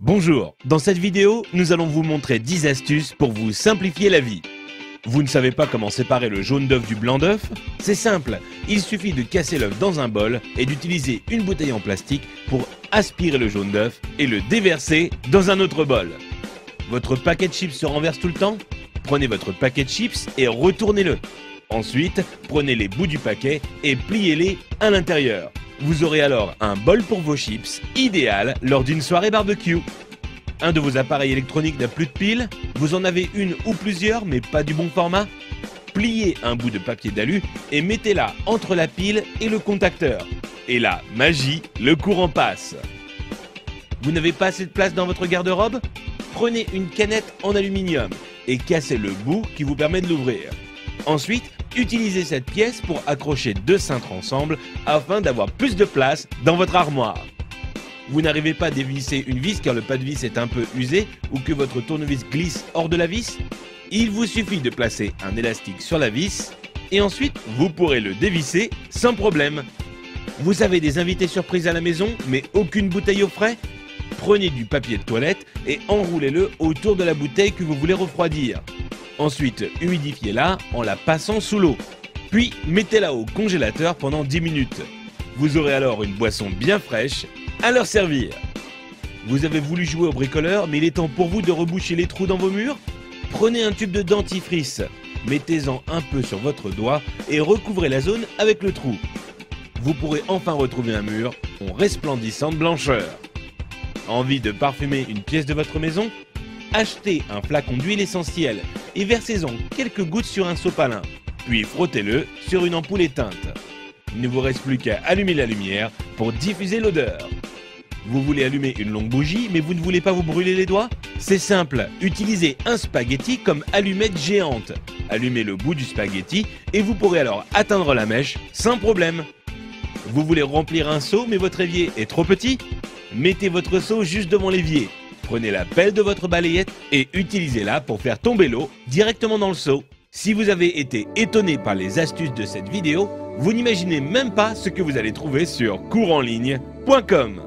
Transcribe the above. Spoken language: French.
Bonjour, dans cette vidéo, nous allons vous montrer 10 astuces pour vous simplifier la vie. Vous ne savez pas comment séparer le jaune d'œuf du blanc d'œuf? C'est simple, il suffit de casser l'œuf dans un bol et d'utiliser une bouteille en plastique pour aspirer le jaune d'œuf et le déverser dans un autre bol. Votre paquet de chips se renverse tout le temps? Prenez votre paquet de chips et retournez-le. Ensuite, prenez les bouts du paquet et pliez-les à l'intérieur. Vous aurez alors un bol pour vos chips, idéal lors d'une soirée barbecue. Un de vos appareils électroniques n'a plus de pile? Vous en avez une ou plusieurs mais pas du bon format? Pliez un bout de papier d'alu et mettez-la entre la pile et le contacteur. Et là, magie, le courant passe. Vous n'avez pas assez de place dans votre garde-robe? Prenez une canette en aluminium et cassez le bout qui vous permet de l'ouvrir. Ensuite, utilisez cette pièce pour accrocher deux cintres ensemble afin d'avoir plus de place dans votre armoire. Vous n'arrivez pas à dévisser une vis car le pas de vis est un peu usé ou que votre tournevis glisse hors de la vis? Il vous suffit de placer un élastique sur la vis et ensuite vous pourrez le dévisser sans problème. Vous avez des invités surprises à la maison mais aucune bouteille au frais? Prenez du papier de toilette et enroulez-le autour de la bouteille que vous voulez refroidir. Ensuite, humidifiez-la en la passant sous l'eau. Puis, mettez-la au congélateur pendant 10 minutes. Vous aurez alors une boisson bien fraîche à leur servir. Vous avez voulu jouer au bricoleur, mais il est temps pour vous de reboucher les trous dans vos murs? Prenez un tube de dentifrice, mettez-en un peu sur votre doigt et recouvrez la zone avec le trou. Vous pourrez enfin retrouver un mur en resplendissante blancheur. Envie de parfumer une pièce de votre maison? Achetez un flacon d'huile essentielle et versez-en quelques gouttes sur un sopalin, puis frottez-le sur une ampoule éteinte. Il ne vous reste plus qu'à allumer la lumière pour diffuser l'odeur. Vous voulez allumer une longue bougie mais vous ne voulez pas vous brûler les doigts? C'est simple, utilisez un spaghetti comme allumette géante. Allumez le bout du spaghetti et vous pourrez alors atteindre la mèche sans problème. Vous voulez remplir un seau mais votre évier est trop petit? Mettez votre seau juste devant l'évier. Prenez la pelle de votre balayette et utilisez-la pour faire tomber l'eau directement dans le seau. Si vous avez été étonné par les astuces de cette vidéo, vous n'imaginez même pas ce que vous allez trouver sur couranligne.com.